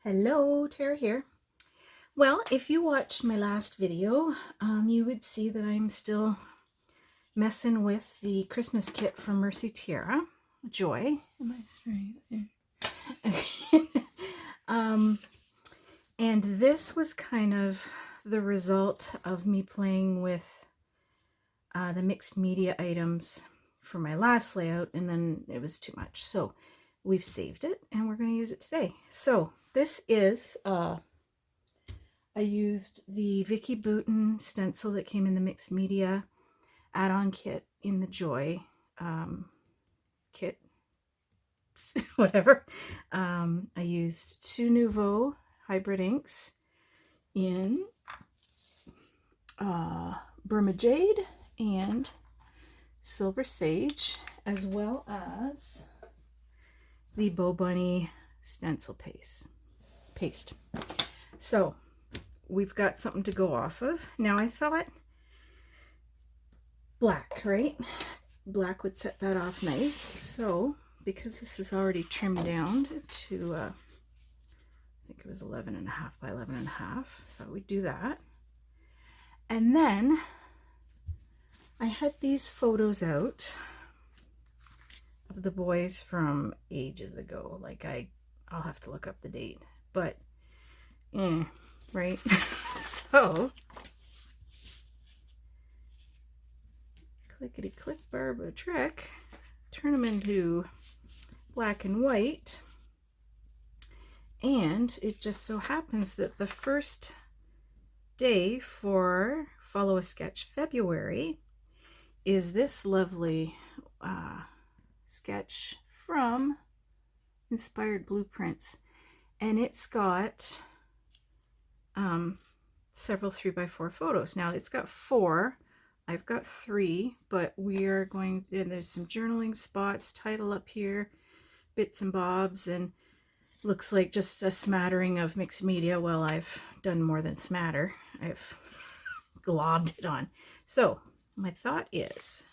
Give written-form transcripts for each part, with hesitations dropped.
Hello, Tara here. Well, if you watched my last video, you would see that I'm still messing with the Christmas kit from Mercy Tiara. Joy. Am I straight? Okay. And this was kind of the result of me playing with the mixed media items for my last layout, and then it was too much. So we've saved it and we're going to use it today. So this is I used the Vicky Bouton stencil that came in the mixed media add-on kit in the Joy kit, whatever. I used two Nouveau hybrid inks in Burma Jade and Silver Sage, as well as the Bow Bunny stencil paste. So we've got something to go off of. Now I thought black, right? Black would set that off nice. So because this is already trimmed down to, I think it was 11.5 by 11.5, thought we'd do that. And then I had these photos out of the boys from ages ago. Like I'll have to look up the date, but right? So clickety click Barbara trick, turn them into black and white, and it just so happens that the first day for Follow a Sketch February is this lovely sketch from Inspired Blueprints, and it's got several 3x4 photos. Now it's got 4, I've got 3, but we are going, and there's some journaling spots, title up here, bits and bobs, and looks like just a smattering of mixed media. Well, I've done more than smatter. I've globbed it on. So my thought is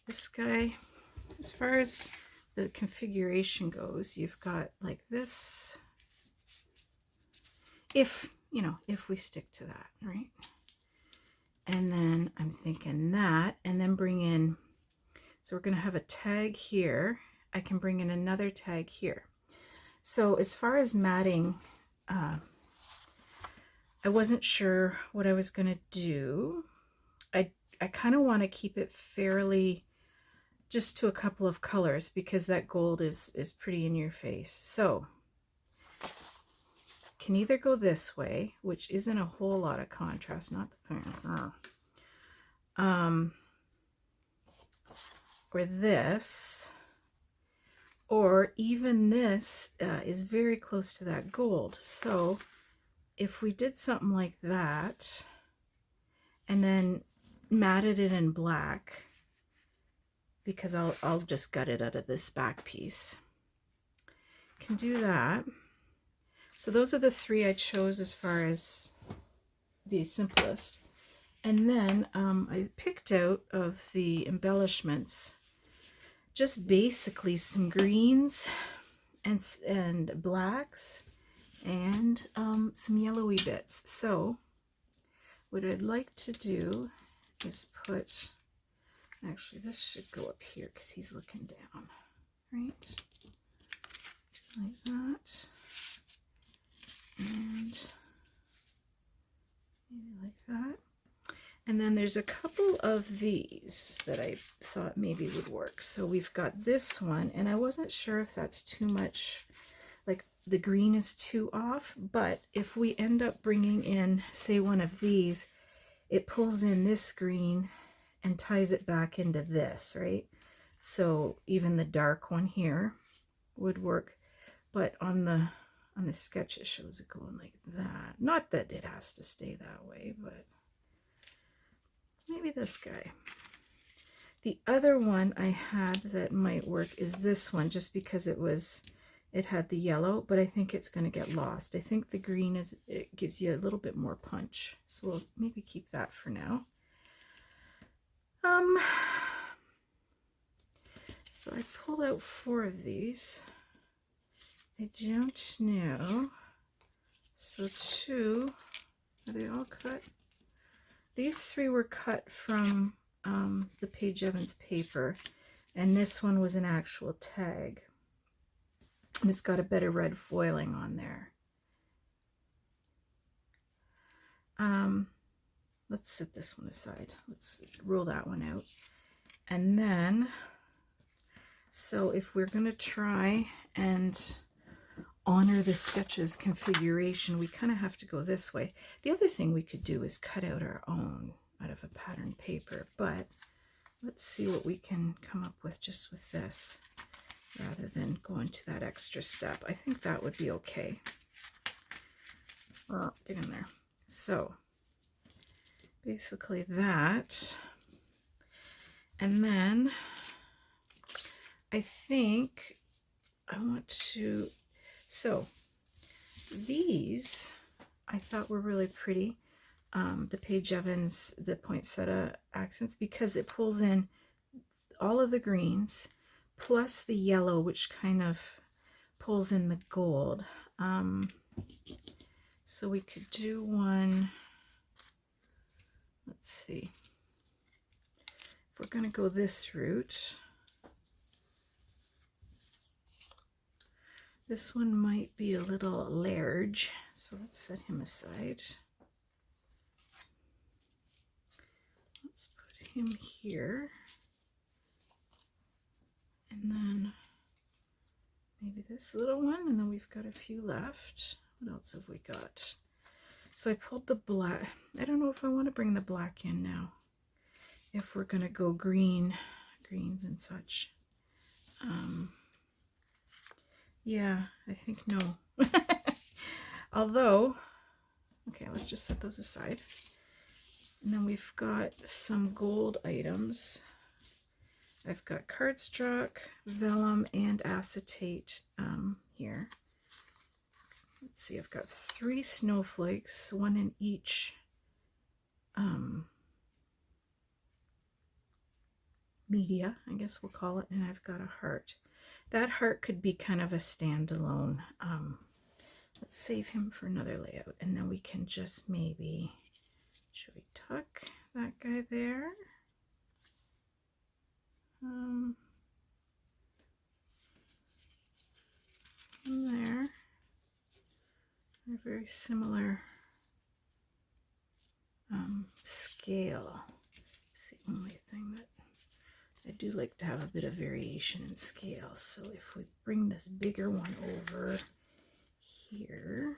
this guy, as far as the configuration goes, you've got like this, if we stick to that, right? And then I'm thinking that, and then bring in, so we're going to have a tag here. I can bring in another tag here. So as far as matting, I wasn't sure what I was going to do. I kind of want to keep it fairly just to a couple of colors because that gold is pretty in your face. So can either go this way, which isn't a whole lot of contrast, not the or this, or even this is very close to that gold. So if we did something like that and then matted it in black, because I'll just gut it out of this back piece, can do that. So those are the 3 I chose as far as the simplest. And then I picked out of the embellishments just basically some greens and blacks and some yellowy bits. So what I'd like to do is put, actually this should go up here because he's looking down, right? Like that. And maybe like that. And then there's a couple of these that I thought maybe would work. So we've got this one, and I wasn't sure if that's too much, like the green is too off, but if we end up bringing in, say, one of these, it pulls in this green and ties it back into this, right? So even the dark one here would work, but on the sketch it shows it going like that. Not that it has to stay that way, but maybe this guy. The other one I had that might work is this one, just because it had the yellow, but I think it's going to get lost. I think the green it gives you a little bit more punch. So we'll maybe keep that for now. So I pulled out 4 of these. I don't know So 2, are they all cut? These 3 were cut from the Paige Evans paper, and this one was an actual tag. It's got a bit of red foiling on there. Let's set this one aside. Let's rule that one out. And then, so if we're going to try and honor the sketches configuration, we kind of have to go this way. The other thing we could do is cut out our own out of a pattern paper, but let's see what we can come up with just with this rather than going to that extra step. I think that would be okay. Get in there. So basically that, and then I think I want to, so these I thought were really pretty, the Paige Evans, the poinsettia accents, because it pulls in all of the greens plus the yellow, which kind of pulls in the gold. So we could do one, let's see, if we're going to go this route, this one might be a little large, so let's set him aside. Let's put him here, and then maybe this little one, and then we've got a few left. What else have we got? So I pulled the black. I don't know if I want to bring the black in now, if we're going to go greens and such. Yeah, I think no. Although, okay, let's just set those aside. And then we've got some gold items. I've got cardstock, vellum, and acetate here. Let's see, I've got 3 snowflakes, 1 in each media, I guess we'll call it, and I've got a heart. That heart could be kind of a standalone. Let's save him for another layout, and then we can just maybe, should we tuck that guy there? There. They're very similar scale. It's the only thing that I do like to have a bit of variation in scale. So if we bring this bigger one over here,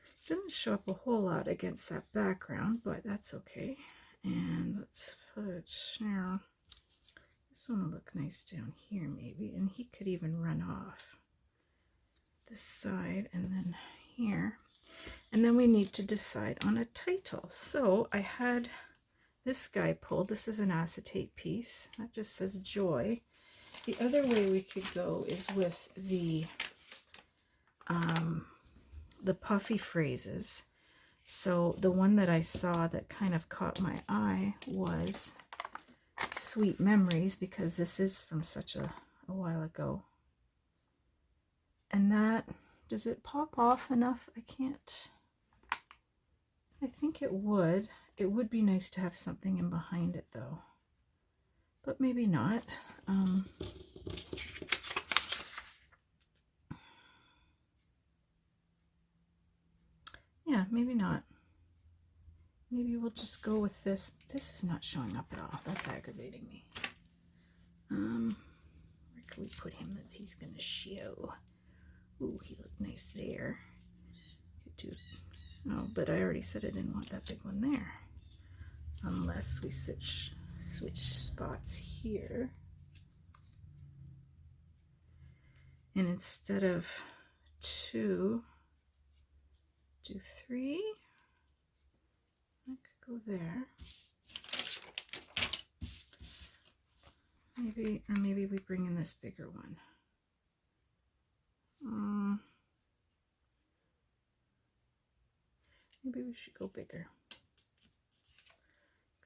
it doesn't show up a whole lot against that background, but that's okay. And let's put, now, this one will look nice down here maybe, and he could even run off this side and then here. And then we need to decide on a title. So I had this guy pulled. This is an acetate piece that just says Joy. The other way we could go is with the puffy phrases. So the one that I saw that kind of caught my eye was Sweet Memories, because this is from such a while ago. And that, does it pop off enough? I can't. I think it would. It would be nice to have something in behind it though, but maybe not. Yeah, maybe not. Maybe we'll just go with this. This is not showing up at all. That's aggravating me. Where can we put him that he's gonna show? Ooh, he looked nice there. Could do. Oh, but I already said I didn't want that big one there. Unless we switch spots here. And instead of 2, do 3. I could go there. Maybe, or maybe we bring in this bigger one. Maybe we should go bigger.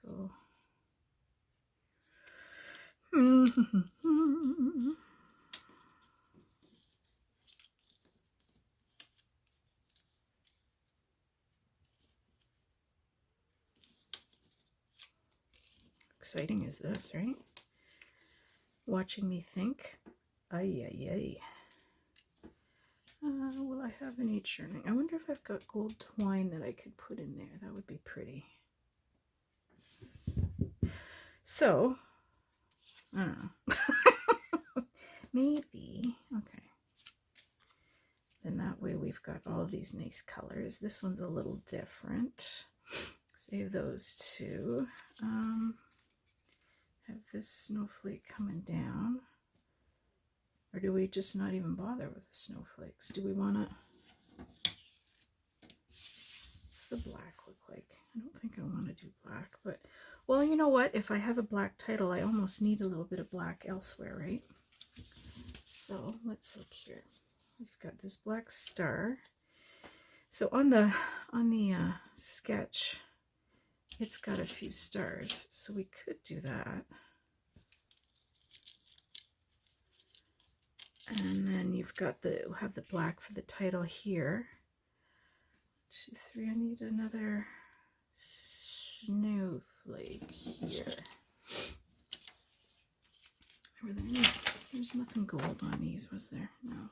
Go. exciting is this, right? Watching me think. Ay, ay, ay. Will I have any churning? I wonder if I've got gold twine that I could put in there. That would be pretty. So, I don't know. Maybe. Okay. Then that way we've got all these nice colors. This one's a little different. Save those two. Have this snowflake coming down. Or do we just not even bother with the snowflakes? Do we want to... What's the black look like? I don't think I want to do black, but... Well, you know what? If I have a black title, I almost need a little bit of black elsewhere, right? So let's look here. We've got this black star. So on the sketch, it's got a few stars, so we could do that. And then you've got have the black for the title here. 2, 3. I need another snowflake here. There's nothing gold on these, was there? No.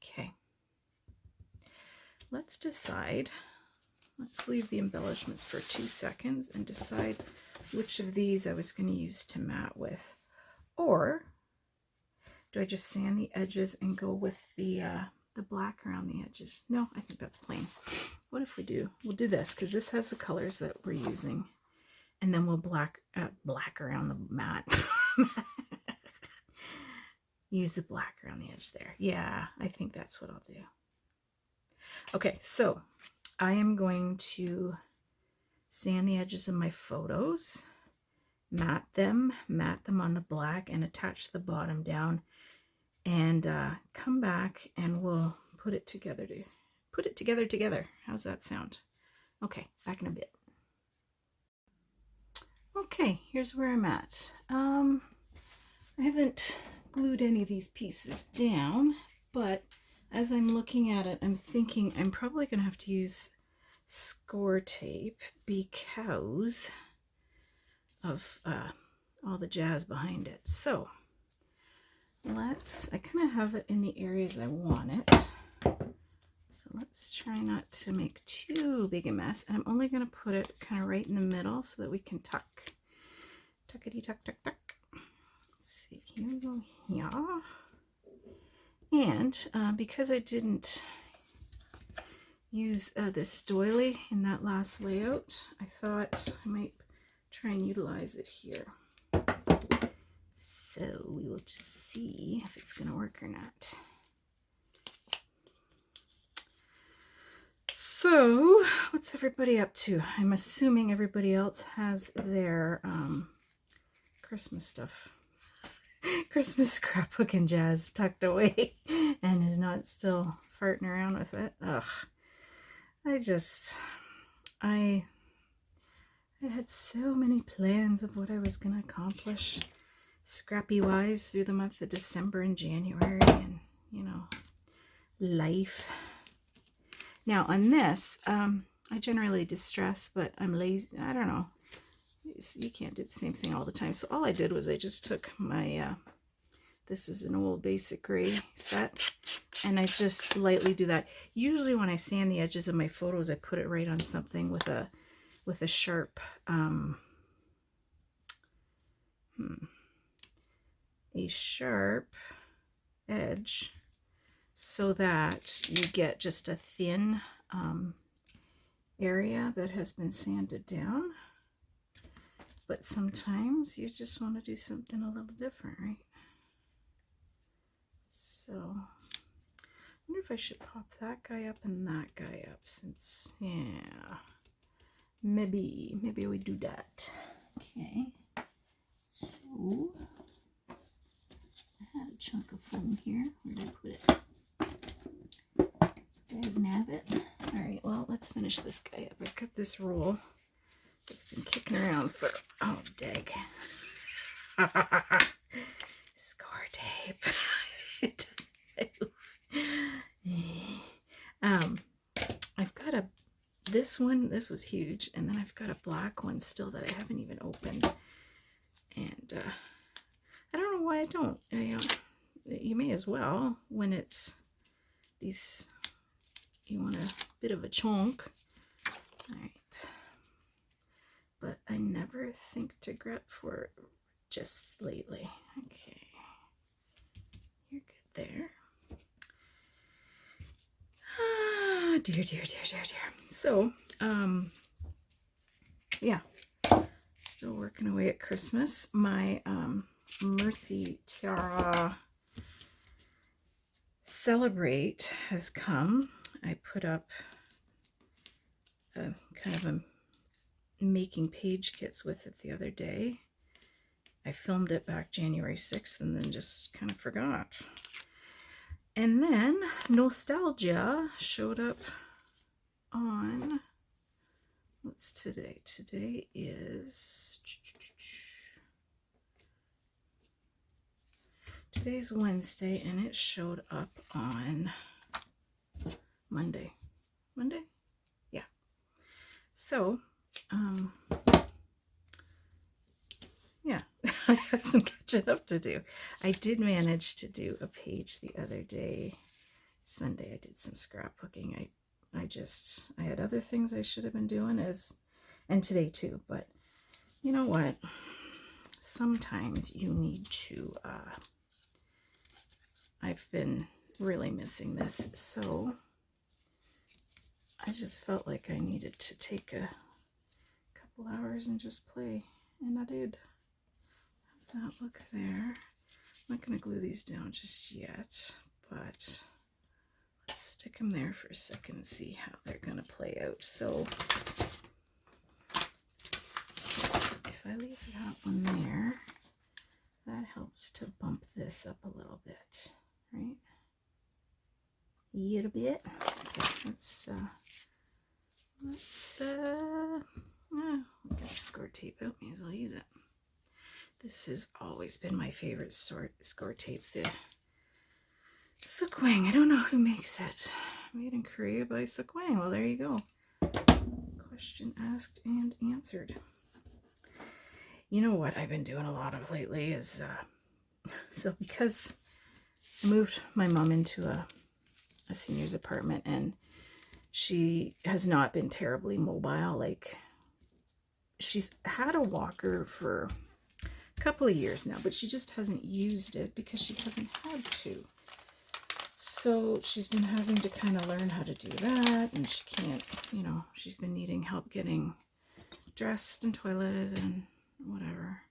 Okay. Let's decide. Let's leave the embellishments for 2 seconds and decide which of these I was going to use to matte with. Or do I just sand the edges and go with the black around the edges? No, I think that's plain. What if we'll do this, because this has the colors that we're using. And then we'll black around the mat. Use the black around the edge there. Yeah, I think that's what I'll do. Okay, so I am going to sand the edges of my photos, matte them on the black, and attach the bottom down, and come back and we'll put it together together. How's that sound? Okay, back in a bit. Okay, here's where I'm at. I haven't glued any of these pieces down, but as I'm looking at it, I'm thinking I'm probably going to have to use score tape because of all the jazz behind it. So I kind of have it in the areas I want it. So let's try not to make too big a mess. And I'm only going to put it kind of right in the middle so that we can tuck. Tuckity tuck, tuck, tuck. Let's see, here we go here. And because I didn't use this doily in that last layout, I thought I might try and utilize it here. So we will just see if it's going to work or not. So what's everybody up to? I'm assuming everybody else has their Christmas stuff. Christmas scrapbook and jazz tucked away and is not still farting around with it. Ugh. I had so many plans of what I was going to accomplish scrappy wise through the month of December and January, and you know, life. Now on this, I generally distress, but I'm lazy. I don't know. You can't do the same thing all the time. So all I did was I just took my, this is an old basic gray set, and I just lightly do that. Usually when I sand the edges of my photos, I put it right on something with a sharp, a sharp edge, so that you get just a thin area that has been sanded down. But sometimes you just want to do something a little different, right? So I wonder if I should pop that guy up and that guy up, since, yeah, maybe we do that. Okay, so I had a chunk of foam here. Where did I put it? Dag nabbit. All right, well, let's finish this guy up. I've got this roll that's been kicking around for, oh, dag. Score tape. It doesn't move. I've got this this one, this was huge. And then I've got a black one still that I haven't even opened. And I don't know why I don't. You may as well when it's these, you want a bit of a chunk. All right. But I never think to grab for just lately. Okay. You're good there. Ah, dear. So, yeah. Still working away at Christmas. My Mercy Tiara Celebrate has come. I put up a kind of a making page kits with it the other day. I filmed it back January 6th and then just kind of forgot. And then Nostalgia showed up on, what's today? Today is, today's Wednesday, and it showed up on Monday. Monday? Yeah. So, yeah, I have some catching up to do. I did manage to do a page the other day. Sunday, I did some scrapbooking. I had other things I should have been doing, and today too, but you know what? Sometimes you need to, I've been really missing this, so I just felt like I needed to take a couple hours and just play, and I did. How's that look there? I'm not going to glue these down just yet, but let's stick them there for a second and see how they're going to play out. So if I leave that one there, that helps to bump this up a little bit, right? A little bit. Okay, let's we've got score tape out, may as well use it. This has always been my favorite score tape, the Sukwang. I don't know who makes it. Made in Korea by Sukwang. Well, there you go. Question asked and answered. You know what I've been doing a lot of lately is, so because I moved my mom into a senior's apartment, and she has not been terribly mobile. Like, she's had a walker for a couple of years now, but she just hasn't used it because she hasn't had to. So she's been having to kind of learn how to do that, and she can't, you know, she's been needing help getting dressed and toileted and whatever.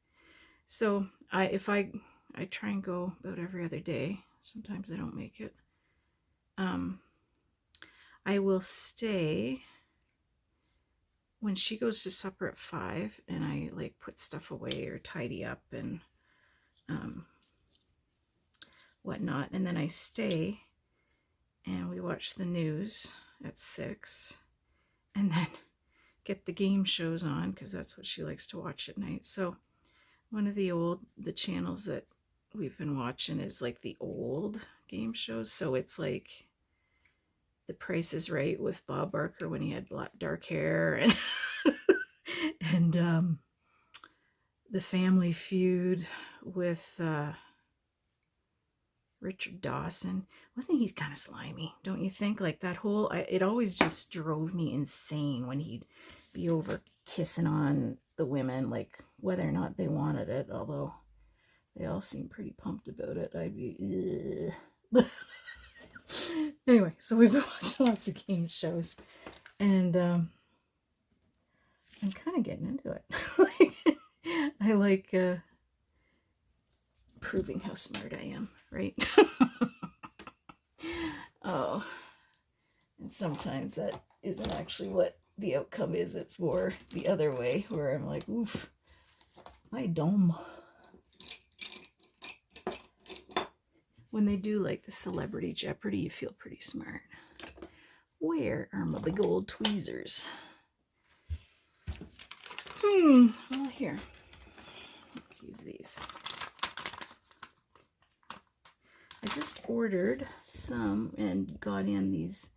So I try and go about every other day. Sometimes I don't make it. I will stay when she goes to supper at 5, and I like put stuff away or tidy up and whatnot, and then I stay and we watch the news at 6, and then get the game shows on because that's what she likes to watch at night. So one of the channels that we've been watching is like the old game shows. So it's like The Price is Right with Bob Barker when he had dark hair, and and The Family Feud with Richard Dawson. Wasn't he kind of slimy, don't you think? Like that whole, it always just drove me insane when he'd be over kissing on the women, like whether or not they wanted it, although they all seem pretty pumped about it. I'd be, anyway, so we've been watching lots of game shows, and I'm kind of getting into it. I like proving how smart I am, right? Oh, and sometimes that isn't actually what the outcome is. It's more the other way, where I'm like, oof, I dumb. When they do like the Celebrity Jeopardy, you feel pretty smart. Where are my big old tweezers? Well, here. Let's use these. I just ordered some and got in these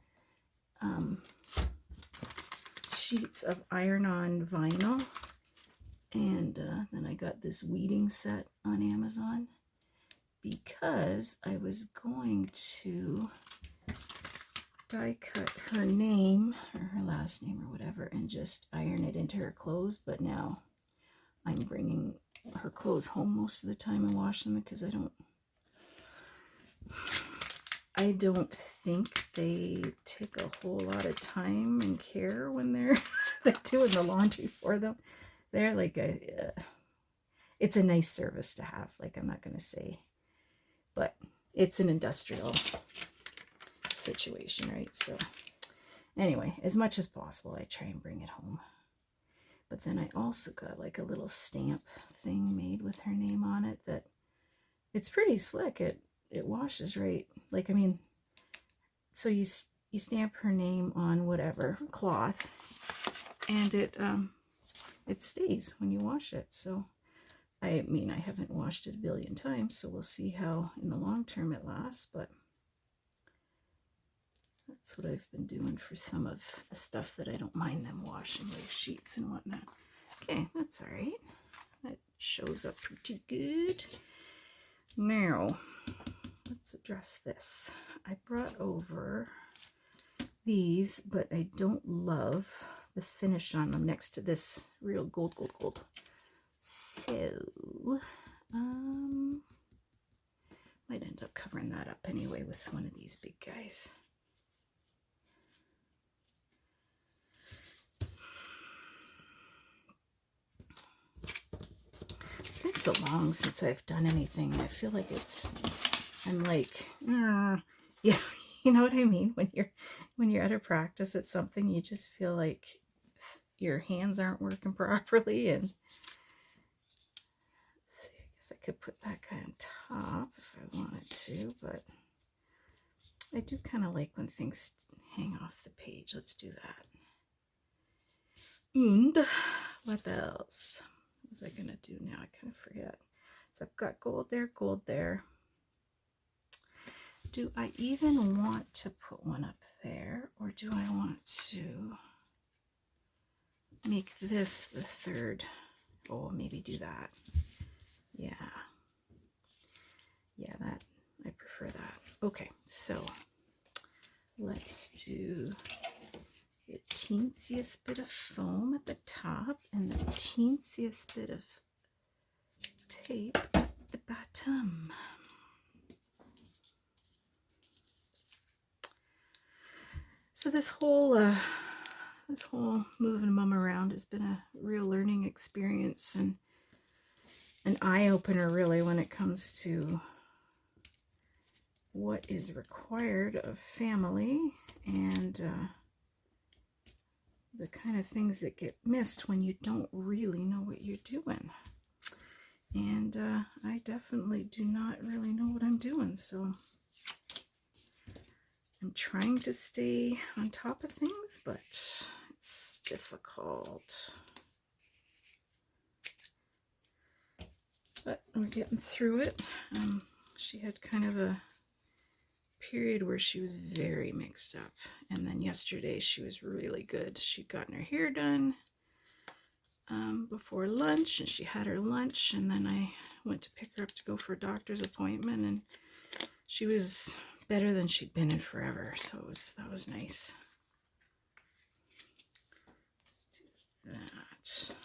sheets of iron-on vinyl. And then I got this weeding set on Amazon because I was going to die cut her name or her last name or whatever and just iron it into her clothes. But now I'm bringing her clothes home most of the time and wash them because I don't think they take a whole lot of time and care when they're doing the laundry for them. They're like it's a nice service to have. Like, I'm not going to say, but it's an industrial situation, right? So anyway, as much as possible, I try and bring it home. But then I also got like a little stamp thing made with her name on it that it's pretty slick. It washes right. Like, I mean, so you stamp her name on whatever cloth, and it stays when you wash it. So I mean, I haven't washed it a billion times, so we'll see how in the long term it lasts, but that's what I've been doing for some of the stuff that I don't mind them washing, like sheets and whatnot. Okay, that's all right. That shows up pretty good. Now, let's address this. I brought over these, but I don't love the finish on them next to this real gold. So, might end up covering that up anyway with one of these big guys. It's been so long since I've done anything. I feel like I'm like, yeah, you know what I mean? When you're at a practice at something, you just feel like your hands aren't working properly. And let's see, I guess I could put that guy on top if I wanted to, but I do kind of like when things hang off the page. Let's do that. And what else? What was I gonna do now? I kind of forget. So I've got gold there. Do I even want to put one up there, or do I want to make this the third? Oh, maybe do that. Yeah, that I prefer that. Okay, so let's do the teensiest bit of foam at the top and the teensiest bit of tape at the bottom. So this whole moving Mum around has been a real learning experience and an eye-opener, really, when it comes to what is required of family and the kind of things that get missed when you don't really know what you're doing. And I definitely do not really know what I'm doing, so I'm trying to stay on top of things, but it's difficult. But we're getting through it. She had kind of a period where she was very mixed up, and then yesterday she was really good. She'd gotten her hair done before lunch, and she had her lunch, and then I went to pick her up to go for a doctor's appointment, and she was better than she'd been in forever, so that was nice. Let's do that.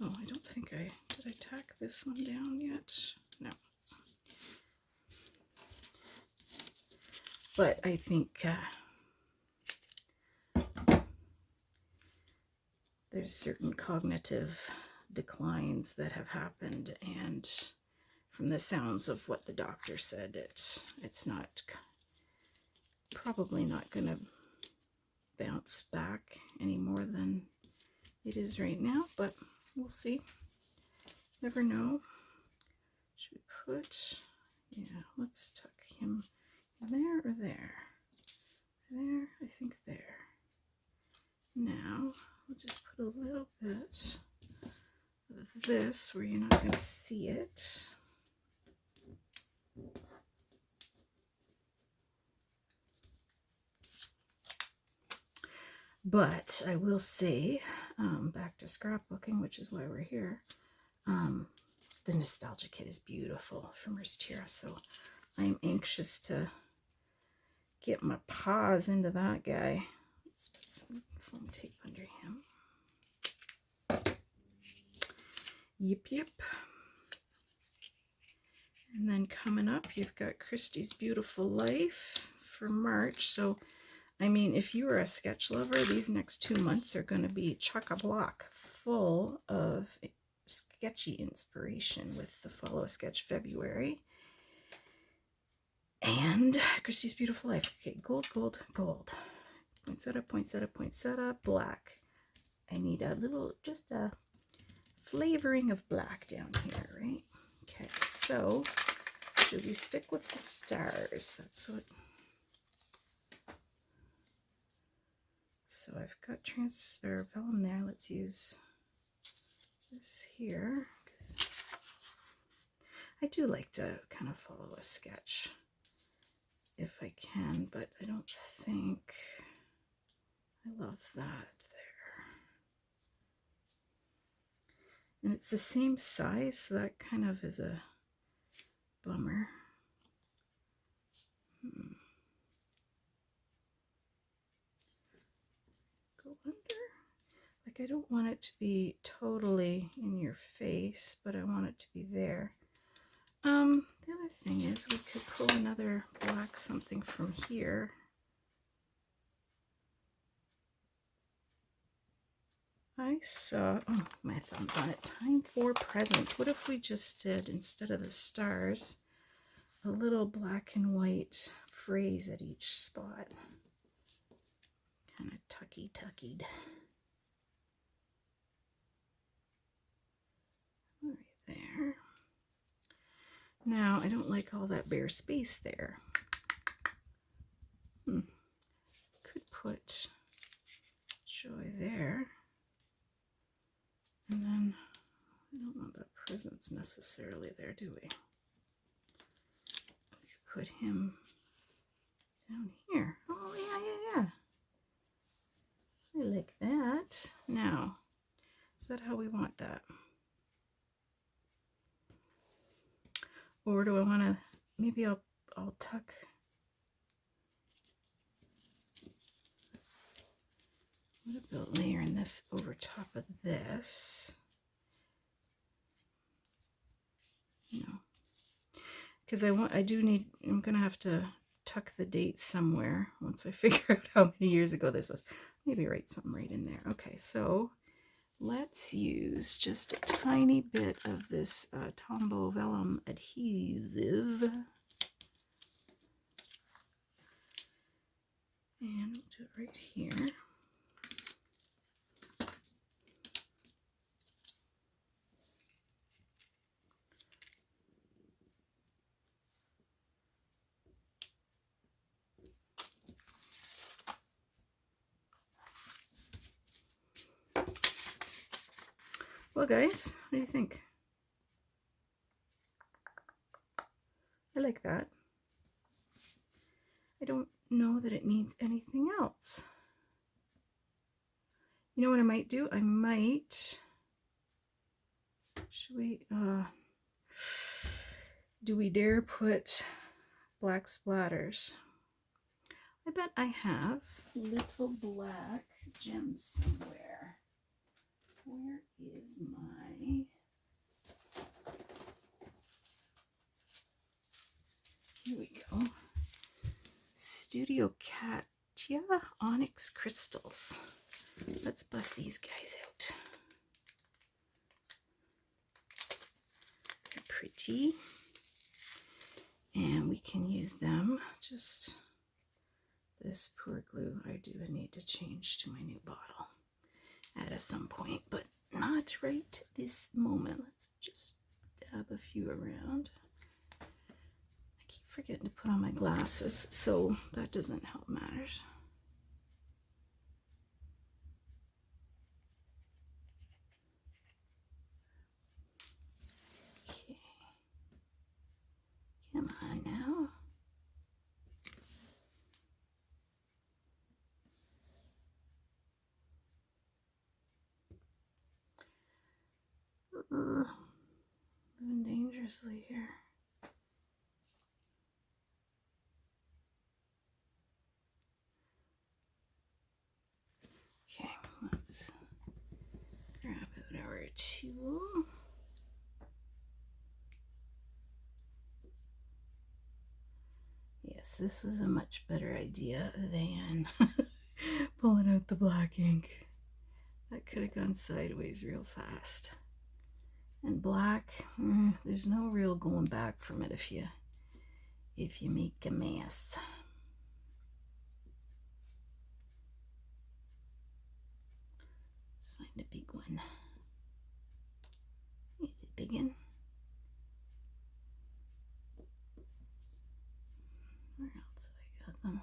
Oh, I don't think did I tack this one down yet? No. But I think there's certain cognitive declines that have happened, and from the sounds of what the doctor said, it's probably not going to bounce back any more than it is right now, but we'll see. Never know. Should we put, yeah, let's tuck him there or there? There, I think there. Now, we'll just put a little bit of this where you're not going to see it. But I will say, back to scrapbooking, which is why we're here, the nostalgia kit is beautiful from Mercy Tiara, so I'm anxious to get my paws into that guy. Let's put some foam tape under him. Yep. And then coming up, you've got Christy's Beautiful Life for March. So, I mean, if you are a sketch lover, these next 2 months are going to be chock-a-block full of sketchy inspiration with the Follow a Sketch February. And Christy's Beautiful Life. Okay, gold. Poinsettia, black. I need a little, just a flavoring of black down here, right? Okay, so should we stick with the stars? That's what. So I've got vellum there. Let's use this here. I do like to kind of follow a sketch if I can, but I don't think I love that there. And it's the same size, so that kind of is a bummer. Go under. Like, I don't want it to be totally in your face, but I want it to be there. The other thing is we could pull another black something from here. I saw, oh, my thumb's on it, time for presents. What if we just did, instead of the stars, a little black and white phrase at each spot? Kind of tuckied. Right there. Now, I don't like all that bare space there. Could put Joy there. And then, I don't want the presents necessarily there, do we? We could put him down here. Oh, yeah. I like that. Now, is that how we want that? Or do I want to, maybe I'll tuck. What about layering this over top of this? No. Because I'm going to have to tuck the date somewhere once I figure out how many years ago this was. Maybe write something right in there. Okay, so let's use just a tiny bit of this Tombow vellum adhesive. And we'll do it right here. Well, guys, what do you think? I like that. I don't know that it needs anything else. You know what I might do? I might, should we, do we dare put black splatters? I bet I have little black gems somewhere. Where is my, here we go, Studio Katia Onyx Crystals. Let's bust these guys out. They're pretty. And we can use them. Just this poor glue I do need to change to my new bottle at some point, but not right this moment. Let's just dab a few around. I keep forgetting to put on my glasses, so that doesn't help matters. Okay. Come on now. Living dangerously here. Okay, let's grab out our tool. Yes, this was a much better idea than pulling out the black ink. That could have gone sideways real fast. And black, there's no real going back from it if you make a mess. Let's find a big one. Is it big one? Where else have I got them?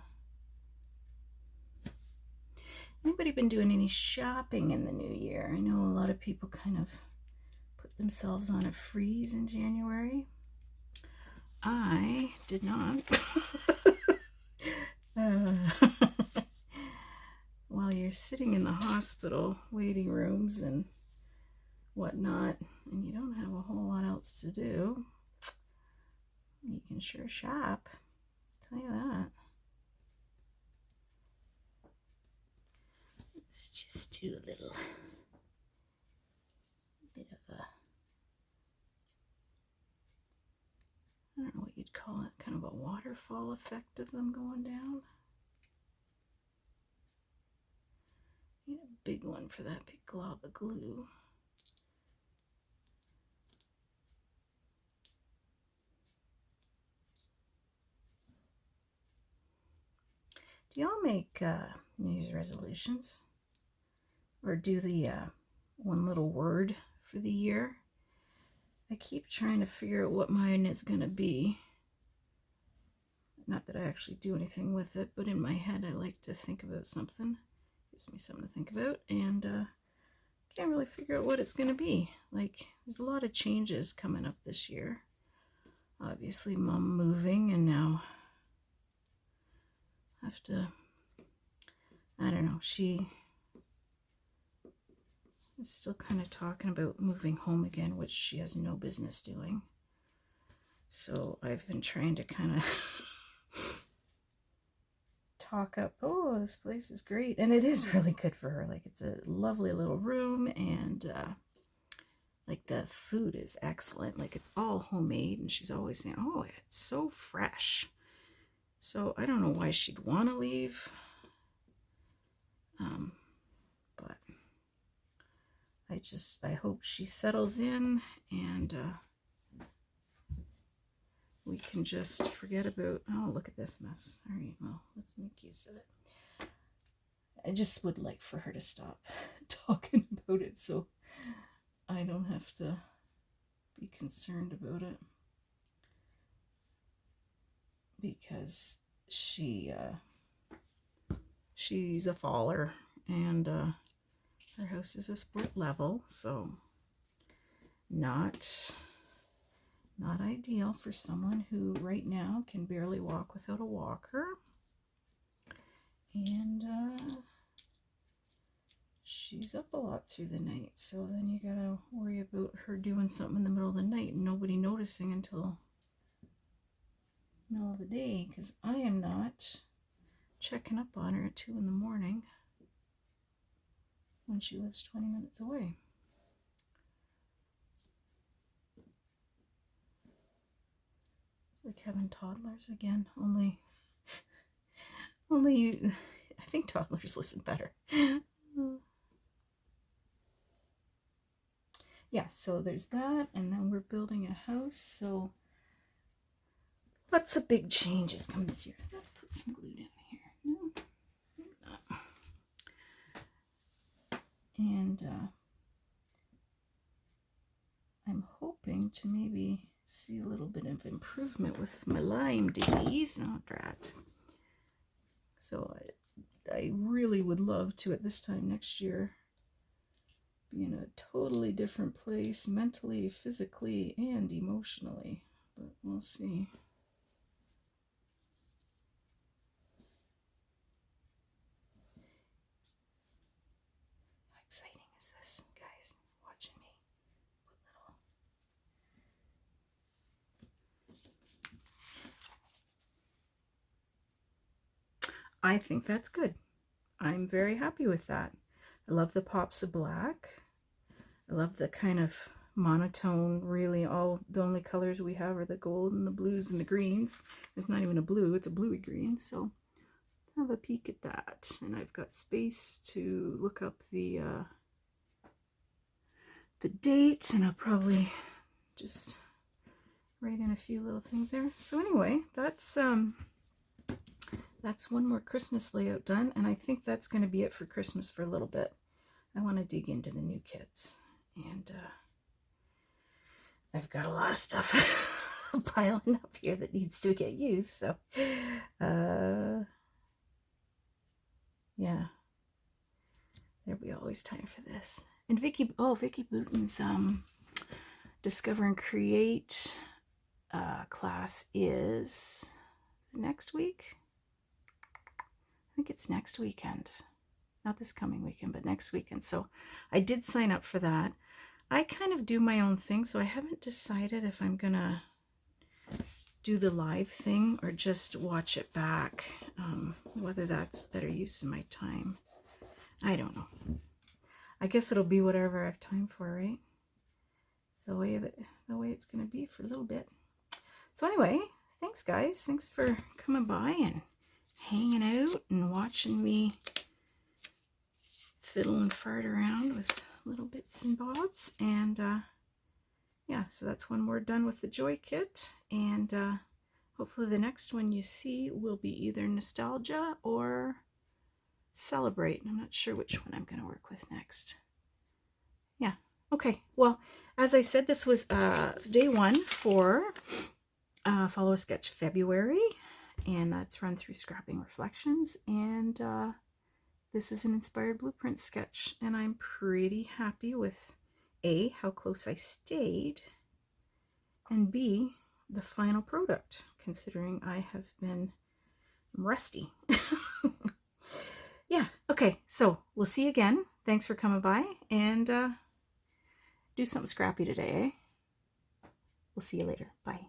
Anybody been doing any shopping in the new year? I know a lot of people kind of put themselves on a freeze in January. I did not. While you're sitting in the hospital waiting rooms and whatnot, and you don't have a whole lot else to do, you can sure shop. I'll tell you that. Let's just do a little bit of a, I don't know what you'd call it, kind of a waterfall effect of them going down. Need a big one for that big glob of glue. Do y'all make New Year's resolutions? Or do the one little word for the year? I keep trying to figure out what mine is going to be. Not that I actually do anything with it, but in my head I like to think about something. Gives me something to think about, and can't really figure out what it's going to be. Like, there's a lot of changes coming up this year. Obviously, Mom moving, and now I have to, I don't know, she is still kind of talking about moving home again, which she has no business doing. So I've been trying to kind of talk up, oh, this place is great. And it is really good for her. Like, it's a lovely little room, and like, the food is excellent. Like, it's all homemade, and she's always saying, oh, it's so fresh. So I don't know why she'd want to leave. But I hope she settles in, and we can just forget about, oh, look at this mess. All right, well, let's make use of it. I just would like for her to stop talking about it so I don't have to be concerned about it. Because she's a faller, and her house is a split level, so not ideal for someone who right now can barely walk without a walker. And she's up a lot through the night, so then you gotta worry about her doing something in the middle of the night and nobody noticing until the middle of the day, because I am not checking up on her at 2 in the morning when she lives 20 minutes away. Like having toddlers again, only you, I think toddlers listen better. Yeah, so there's that, and then we're building a house, so lots of big changes coming this year. I gotta put some glue down here. No, not. And I'm hoping to maybe see a little bit of improvement with my Lyme disease. Oh, drat. So I really would love to, at this time next year, be in a totally different place, mentally, physically, and emotionally. But we'll see. How exciting is this, guys? Watching me put little I think that's good. I'm very happy with that. I love the pops of black. I love the kind of monotone, really the only colors we have are the gold and the blues and the greens. It's not even a blue, it's a bluey green. So let's have a peek at that. And I've got space to look up the date, and I'll probably just write in a few little things there. So anyway, that's one more Christmas layout done, and I think that's going to be it for Christmas for a little bit. I want to dig into the new kits, and I've got a lot of stuff piling up here that needs to get used, so yeah, there'll be always time for this. And Vicky Booten's Discover and Create class is it next week? I think it's next weekend. Not this coming weekend, but next weekend. So I did sign up for that. I kind of do my own thing, so I haven't decided if I'm gonna do the live thing or just watch it back. Whether that's better use of my time. I don't know. I guess it'll be whatever I have time for, right? It's the way it's gonna be for a little bit. So anyway, thanks guys. Thanks for coming by and hanging out and watching me fiddle and fart around with little bits and bobs. And yeah, so that's one more done with the Joy Kit, and hopefully the next one you see will be either Nostalgia or Celebrate. I'm not sure which one I'm going to work with next. Yeah, okay. Well, as I said, this was day one for Follow a Sketch February, and that's run through Scrapping Reflections, and this is an inspired blueprint sketch, and I'm pretty happy with A, how close I stayed, and B, the final product, considering I have been rusty. Yeah, okay, so we'll see you again. Thanks for coming by, and do something scrappy today, eh? We'll see you later. Bye.